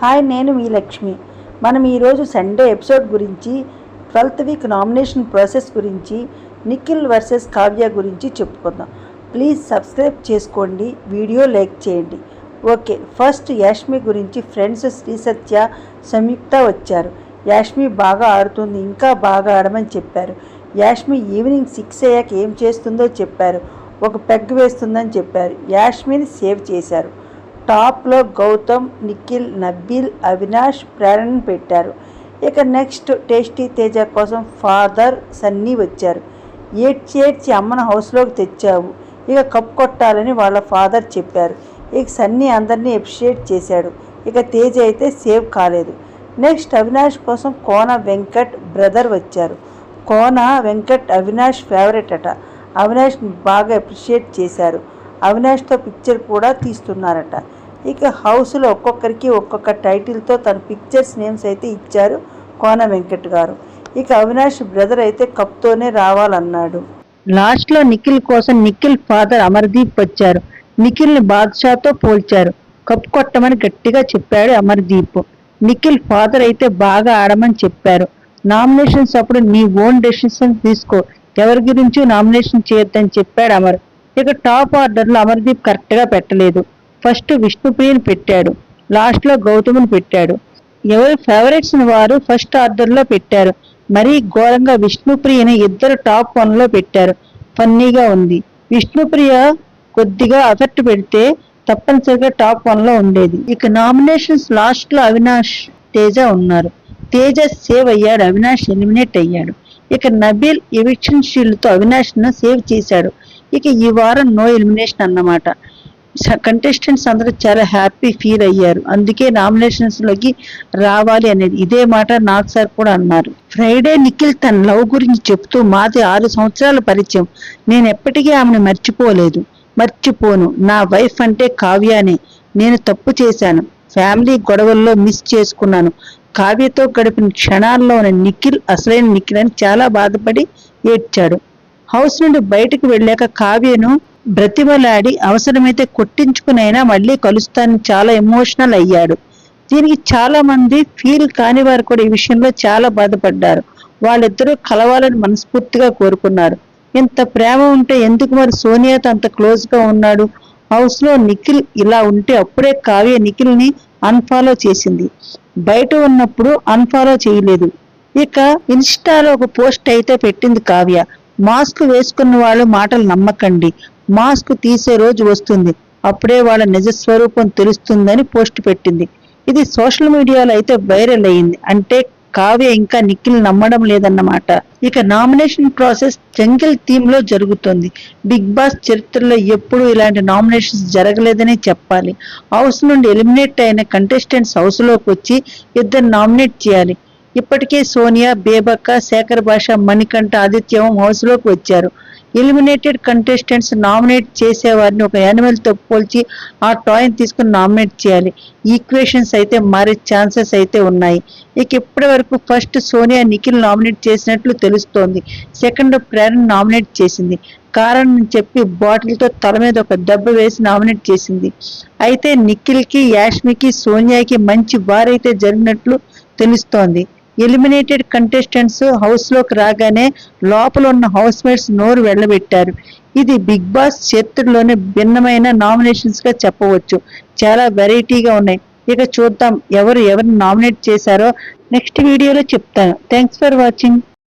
Hi, నేను మీ లక్ష్మి. మనం ఈరోజు సండే ఎపిసోడ్ గురించి 12th వీక్ నామినేషన్ ప్రాసెస్ గురించి నిఖిల్ వర్సెస్ కావ్య గురించి చెప్పుకుందాం. ప్లీజ్ సబ్స్క్రైబ్ చేసుకోండి, వీడియో లైక్ చేయండి. ఓకే, ఫస్ట్ యాష్మి గురించి ఫ్రెండ్స్ శ్రీసత్య, సంయుక్త వచ్చారు. యాష్మి బాగా ఆడుతుంది, ఇంకా బాగా ఆడమని చెప్పారు. యాష్మి ఈవినింగ్ 6 అయ్యాక ఏం చేస్తుందో చెప్పారు. ఒక పెగ్ వేస్తుందని చెప్పారు. యాష్మిని సేవ్ చేశారు. టాప్లో గౌతమ్, నిఖిల్, నబీల్, అవినాష్, ప్రేరణ పెట్టారు. ఇక నెక్స్ట్ టేస్టీ తేజ కోసం ఫాదర్, సన్నీ వచ్చారు. ఏడ్చి అమ్మను హౌస్లోకి తెచ్చావు, ఇక కప్ కొట్టాలని వాళ్ళ ఫాదర్ చెప్పారు. ఇక సన్నీ అందరినీ అప్రిషియేట్ చేశాడు. ఇక తేజ అయితే సేవ్ కాలేదు. నెక్స్ట్ అవినాష్ కోసం కోన వెంకట్ బ్రదర్ వచ్చారు. కోన వెంకట్ అవినాష్ ఫేవరెట్ అట. అవినాష్ని బాగా అప్రిషియేట్ చేశారు. అవినాష్తో పిక్చర్ కూడా తీస్తున్నారట. ఇక హౌస్లో ఒక్కొక్కరికి ఒక్కొక్క టైటిల్తో తన పిక్చర్స్ నేమ్స్ అయితే ఇచ్చారు కోన వెంకట్ గారు. ఇక అవినాష్ బ్రదర్ అయితే కప్తోనే రావాలన్నాడు. లాస్ట్లో నిఖిల్ కోసం నిఖిల్ ఫాదర్ అమర్దీప్ వచ్చారు. నిఖిల్ని బాద్షాతో పోల్చారు. కప్ కొట్టమని గట్టిగా చెప్పాడు అమర్దీప్. నిఖిల్ ఫాదర్ అయితే బాగా ఆడమని చెప్పారు. నామినేషన్స్ అప్పుడు నీ ఓన్ డెసిషన్ తీసుకో, ఎవరి గురించి నామినేషన్ చేయొద్దని చెప్పాడు అమర్. ఇక టాప్ ఆర్డర్లో అమర్దీప్ కరెక్ట్గా పెట్టలేదు. ఫస్ట్ విష్ణుప్రియని పెట్టాడు, లాస్ట్లో గౌతమ్ని పెట్టాడు. ఎవరి ఫేవరెట్స్ వారు ఫస్ట్ ఆర్డర్లో పెట్టారు. మరీ ఘోరంగా విష్ణుప్రియని ఇద్దరు టాప్ 1లో పెట్టారు. ఫన్నీగా ఉంది. విష్ణుప్రియ కొద్దిగా ఎఫెక్ట్ పెడితే తప్పనిసరిగా టాప్ 1లో ఉండేది. ఇక నామినేషన్స్ లాస్ట్లో అవినాష్, తేజ ఉన్నారు. తేజ సేవ్ అయ్యాడు, అవినాష్ ఎలిమినేట్ అయ్యాడు. ఇక నబీల్ ఎవిక్షన్ షీల్డ్తో అవినాష్ను సేవ్ చేశాడు. ఇక ఈ వారం నో ఎలిమినేషన్ అన్నమాట. కంటెస్టెంట్స్ అందరూ చాలా హ్యాపీ ఫీల్ అయ్యారు. అందుకే నామినేషన్స్లోకి రావాలి అనేది ఇదే మాట నాగ్ సార్ కూడా అన్నారు. ఫ్రైడే నిఖిల్ తన లవ్ గురించి చెప్తూ మాది 6 సంవత్సరాల పరిచయం, నేను ఎప్పటికీ ఆమెను మర్చిపోను. నా వైఫ్ అంటే కావ్యానే. నేను తప్పు చేశాను, ఫ్యామిలీ గొడవల్లో మిస్ చేసుకున్నాను. కావ్యతో గడిపిన క్షణాల్లోనే నిఖిల్ అసలైన నిఖిల్ అని చాలా బాధపడి ఏడ్చాడు. హౌస్ నుండి బయటకు వెళ్ళాక కావ్యను బ్రతిమలాడి అవసరమైతే కొట్టించుకునైనా మళ్ళీ కలుస్తానని చాలా ఎమోషనల్ అయ్యాడు. దీనికి చాలా మంది ఫీల్ కాని వారు కూడా ఈ విషయంలో చాలా బాధపడ్డారు. వాళ్ళిద్దరూ కలవాలని మనస్ఫూర్తిగా కోరుకున్నారు. ఇంత ప్రేమ ఉంటే ఎందుకు మరి సోనియాతో అంత క్లోజ్గా ఉన్నాడు? హౌస్లో నిఖిల్ ఇలా ఉంటే అప్పుడే కావ్య నిఖిల్ని అన్ఫాలో చేసింది. బయట ఉన్నప్పుడు అన్ఫాలో చేయలేదు. ఇక ఇన్స్టాలో ఒక పోస్ట్ అయితే పెట్టింది కావ్య. మాస్క్ వేసుకున్న వాళ్ళు మాటలు నమ్మకండి, మాస్క్ తీసే రోజు వస్తుంది, అప్పుడే వాళ్ళ నిజస్వరూపం తెలుస్తుందని పోస్ట్ పెట్టింది. ఇది సోషల్ మీడియాలో అయితే వైరల్ అయ్యింది. అంటే కావ్య ఇంకా నిఖిల్ నమ్మడం లేదన్నమాట. ఇక నామినేషన్ ప్రాసెస్ జంగిల్ థీమ్ లో జరుగుతుంది. బిగ్ బాస్ చరిత్రలో ఎప్పుడూ ఇలాంటి నామినేషన్స్ జరగలేదని చెప్పాలి. హౌస్ నుండి ఎలిమినేట్ అయిన కంటెస్టెంట్స్ హౌస్ లోకి వచ్చి ఇద్దరు నామినేట్ చేయాలి. ఇప్పటికే సోనియా, బేబక్క, శేఖర్ భాష, మణికంఠ, ఆదిత్య హౌస్ లోకి వచ్చారు. ఎలిమినేటెడ్ కంటెస్టెంట్స్ నామినేట్ చేసేవారిని ఒక యానిమల్తో పోల్చి ఆ టాయ్ని తీసుకుని నామినేట్ చేయాలి. ఈక్వేషన్స్ అయితే మారే ఛాన్సెస్ అయితే ఉన్నాయి. ఇక ఇప్పటి వరకు ఫస్ట్ సోనియా నిఖిల్ నామినేట్ చేసినట్లు తెలుస్తోంది. సెకండ్ ప్రేరణ నామినేట్ చేసింది. కారణం చెప్పి బాటిల్తో తల మీద ఒక దెబ్బ వేసి నామినేట్ చేసింది. అయితే నిఖిల్కి, యాష్మికి, సోనియాకి మంచి వారైతే జరిగినట్లు తెలుస్తోంది. ఎలిమినేటెడ్ కంటెస్టెంట్స్ హౌస్ లోకి రాగానే లోపల ఉన్న హౌస్ మేట్స్ నోరు వెళ్ళబెట్టారు. ఇది బిగ్ బాస్ చరిత్రలోనే భిన్నమైన నామినేషన్స్ గా చెప్పవచ్చు. చాలా వెరైటీగా ఉన్నాయి. ఇక చూద్దాం ఎవరిని నామినేట్ చేశారో నెక్స్ట్ వీడియోలో చెప్తాను. Thanks for watching.